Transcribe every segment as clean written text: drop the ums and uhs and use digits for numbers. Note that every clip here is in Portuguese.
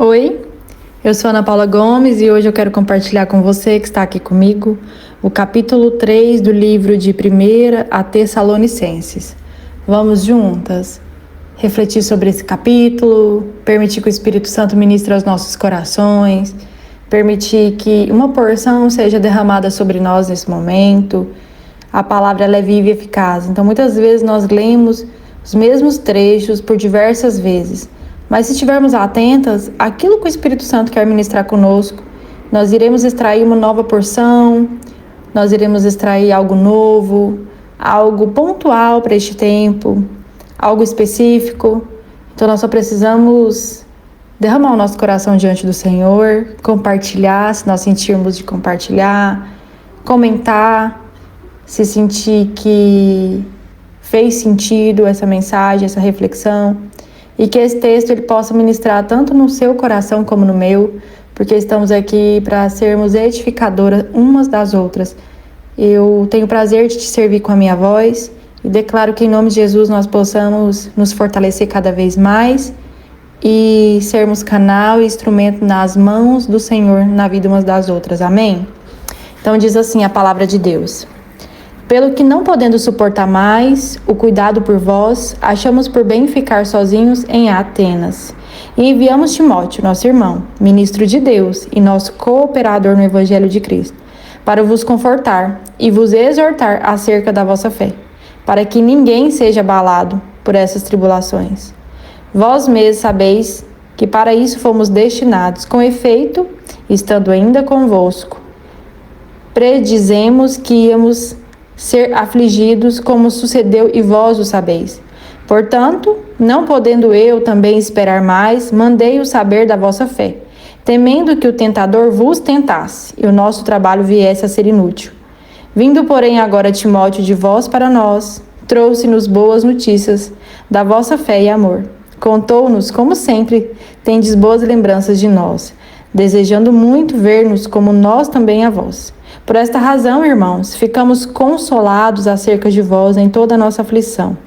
Oi, eu sou Ana Paula Gomes e hoje eu quero compartilhar com você que está aqui comigo o capítulo 3 do livro de 1 a Tessalonicenses. Vamos juntas refletir sobre esse capítulo, permitir que o Espírito Santo ministre aos nossos corações, permitir que uma porção seja derramada sobre nós nesse momento. A palavra ela é viva e eficaz, então muitas vezes nós lemos os mesmos trechos por diversas vezes. Mas se estivermos atentas àquilo que o Espírito Santo quer ministrar conosco, nós iremos extrair uma nova porção, nós iremos extrair algo novo, algo pontual para este tempo, algo específico. Então nós só precisamos derramar o nosso coração diante do Senhor, compartilhar, se nós sentirmos de compartilhar, comentar, se sentir que fez sentido essa mensagem, essa reflexão. E que esse texto ele possa ministrar tanto no seu coração como no meu, porque estamos aqui para sermos edificadoras umas das outras. Eu tenho o prazer de te servir com a minha voz e declaro que em nome de Jesus nós possamos nos fortalecer cada vez mais e sermos canal e instrumento nas mãos do Senhor na vida umas das outras. Amém? Então diz assim a palavra de Deus. Pelo que não podendo suportar mais o cuidado por vós, achamos por bem ficar sozinhos em Atenas. E enviamos Timóteo, nosso irmão, ministro de Deus e nosso cooperador no Evangelho de Cristo, para vos confortar e vos exortar acerca da vossa fé, para que ninguém seja abalado por essas tribulações. Vós mesmos sabeis que para isso fomos destinados, com efeito, estando ainda convosco, predizemos que íamos ser afligidos, como sucedeu e vós o sabeis. Portanto, não podendo eu também esperar mais, mandei-o saber da vossa fé, temendo que o tentador vos tentasse, e o nosso trabalho viesse a ser inútil. Vindo, porém, agora Timóteo de vós para nós, trouxe-nos boas notícias da vossa fé e amor. Contou-nos, como sempre, tendes boas lembranças de nós, desejando muito ver-nos como nós também a vós. Por esta razão, irmãos, ficamos consolados acerca de vós em toda a nossa aflição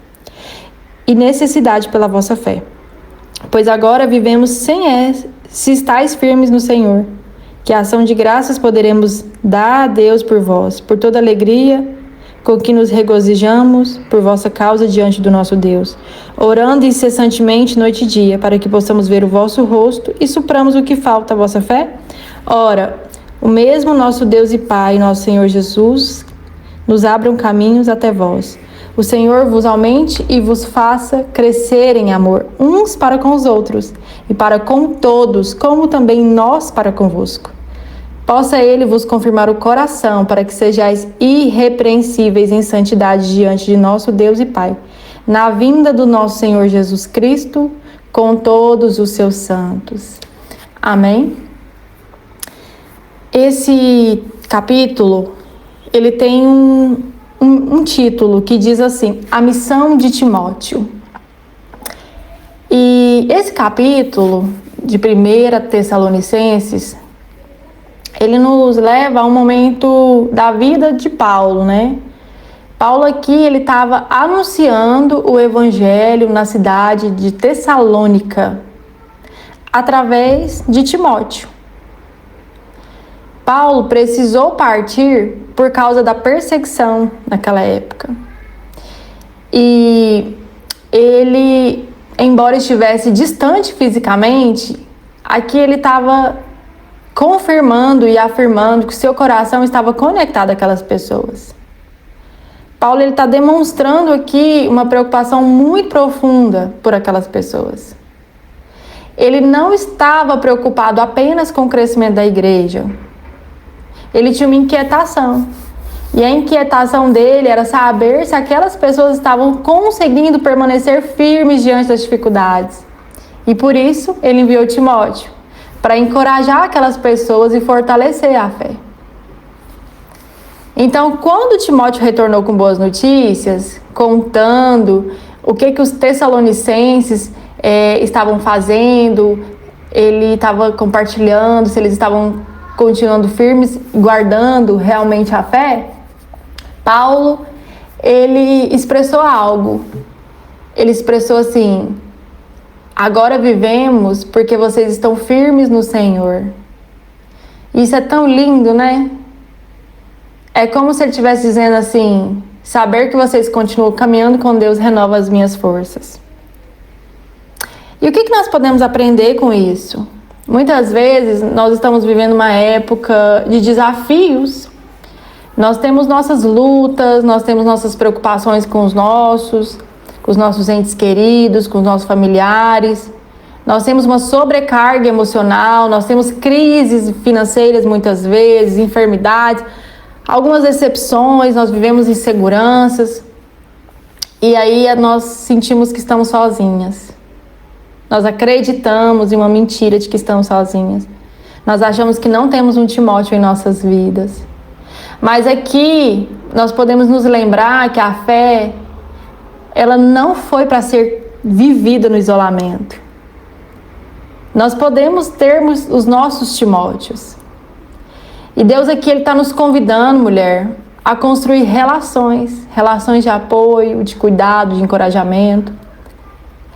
e necessidade pela vossa fé. Pois agora vivemos se estáis firmes no Senhor, que a ação de graças poderemos dar a Deus por vós, por toda a alegria com que nos regozijamos por vossa causa diante do nosso Deus, orando incessantemente noite e dia, para que possamos ver o vosso rosto e supramos o que falta à vossa fé. Ora, o mesmo nosso Deus e Pai, nosso Senhor Jesus, nos abram caminhos até vós. O Senhor vos aumente e vos faça crescer em amor, uns para com os outros, e para com todos, como também nós para convosco. Possa Ele vos confirmar o coração, para que sejais irrepreensíveis em santidade diante de nosso Deus e Pai, na vinda do nosso Senhor Jesus Cristo, com todos os seus santos. Amém? Esse capítulo, ele tem um título que diz assim, a missão de Timóteo. E esse capítulo de 1 Tessalonicenses, ele nos leva a um momento da vida de Paulo, né? Paulo aqui, ele estava anunciando o evangelho na cidade de Tessalônica, através de Timóteo. Paulo precisou partir por causa da perseguição naquela época. E ele, embora estivesse distante fisicamente, aqui ele estava confirmando e afirmando que seu coração estava conectado àquelas pessoas. Paulo está demonstrando aqui uma preocupação muito profunda por aquelas pessoas. Ele não estava preocupado apenas com o crescimento da igreja. Ele tinha uma inquietação. E a inquietação dele era saber se aquelas pessoas estavam conseguindo permanecer firmes diante das dificuldades. E por isso ele enviou Timóteo, para encorajar aquelas pessoas e fortalecer a fé. Então, quando Timóteo retornou com boas notícias, contando o que os tessalonicenses estavam fazendo, ele estava compartilhando se eles estavam continuando firmes, guardando realmente a fé, Paulo, ele expressou algo. Ele expressou assim, Agora vivemos porque vocês estão firmes no Senhor. Isso é tão lindo, né? É como se ele estivesse dizendo assim: saber que vocês continuam caminhando com Deus renova as minhas forças. E o que nós podemos aprender com isso? Muitas vezes nós estamos vivendo uma época de desafios. Nós temos nossas lutas, nós temos nossas preocupações com os nossos entes queridos, com os nossos familiares. Nós temos uma sobrecarga emocional, nós temos crises financeiras muitas vezes, enfermidades, algumas decepções, nós vivemos inseguranças. E aí nós sentimos que estamos sozinhas. Nós acreditamos em uma mentira de que estamos sozinhas. Nós achamos que não temos um Timóteo em nossas vidas. Mas aqui nós podemos nos lembrar que a fé, ela não foi para ser vivida no isolamento. Nós podemos termos os nossos Timóteos. E Deus aqui, Ele está nos convidando, mulher, a construir relações de apoio, de cuidado, de encorajamento.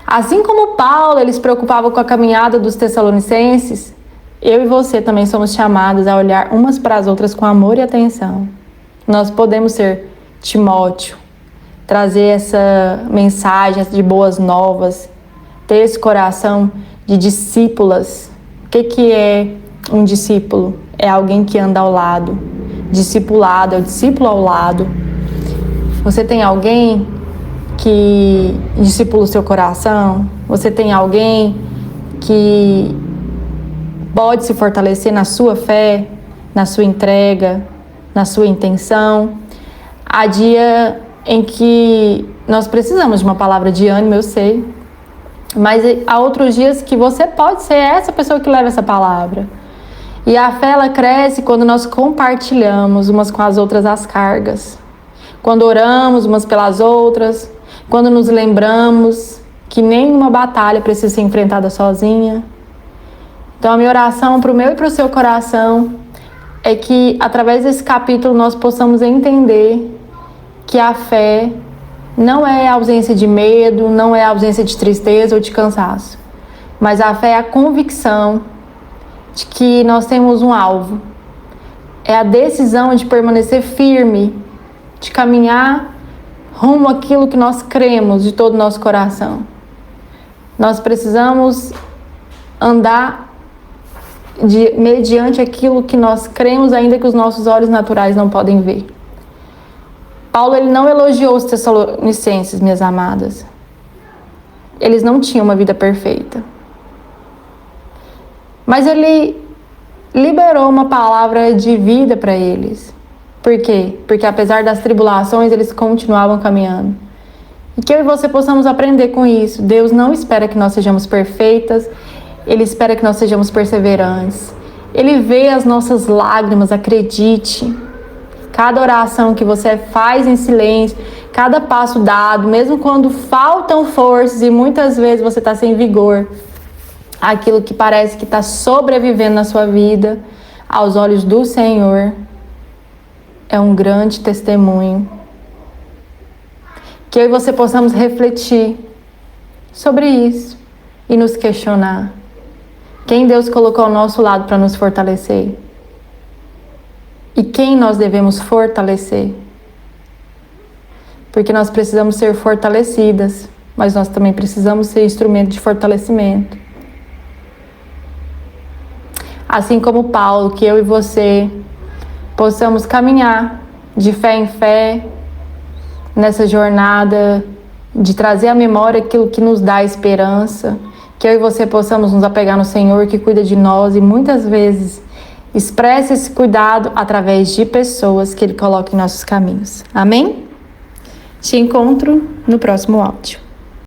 Assim como Paulo, ele se preocupava com a caminhada dos Tessalonicenses, eu e você também somos chamados a olhar umas para as outras com amor e atenção. Nós podemos ser Timóteo, trazer essa mensagem de boas novas, ter esse coração de discípulas. O que é um discípulo? É alguém que anda ao lado. Discipulado é o discípulo ao lado. Você tem alguém que discipula o seu coração? Você tem alguém que pode se fortalecer na sua fé, na sua entrega, na sua intenção? Há dia em que nós precisamos de uma palavra de ânimo, eu sei. Mas há outros dias que você pode ser essa pessoa que leva essa palavra. E a fé, ela cresce quando nós compartilhamos umas com as outras as cargas. Quando oramos umas pelas outras. Quando nos lembramos que nenhuma batalha precisa ser enfrentada sozinha. Então a minha oração para o meu e para o seu coração é que através desse capítulo nós possamos entender que a fé não é a ausência de medo, não é a ausência de tristeza ou de cansaço. Mas a fé é a convicção de que nós temos um alvo. É a decisão de permanecer firme, de caminhar rumo àquilo que nós cremos de todo o nosso coração. Nós precisamos andar mediante aquilo que nós cremos, ainda que os nossos olhos naturais não podem ver. Paulo, ele não elogiou os Tessalonicenses, minhas amadas. Eles não tinham uma vida perfeita. Mas ele liberou uma palavra de vida para eles. Por quê? Porque apesar das tribulações, eles continuavam caminhando. E que eu e você possamos aprender com isso. Deus não espera que nós sejamos perfeitas, Ele espera que nós sejamos perseverantes. Ele vê as nossas lágrimas, acredite. Cada oração que você faz em silêncio, cada passo dado, mesmo quando faltam forças e muitas vezes você está sem vigor, aquilo que parece que está sobrevivendo na sua vida, aos olhos do Senhor, é um grande testemunho. Que eu e você possamos refletir sobre isso e nos questionar. Quem Deus colocou ao nosso lado para nos fortalecer? E quem nós devemos fortalecer? Porque nós precisamos ser fortalecidas, mas nós também precisamos ser instrumento de fortalecimento. Assim como Paulo, que eu e você possamos caminhar de fé em fé, nessa jornada de trazer à memória aquilo que nos dá esperança, que eu e você possamos nos apegar no Senhor que cuida de nós e muitas vezes expressa esse cuidado através de pessoas que Ele coloca em nossos caminhos. Amém? Te encontro no próximo áudio.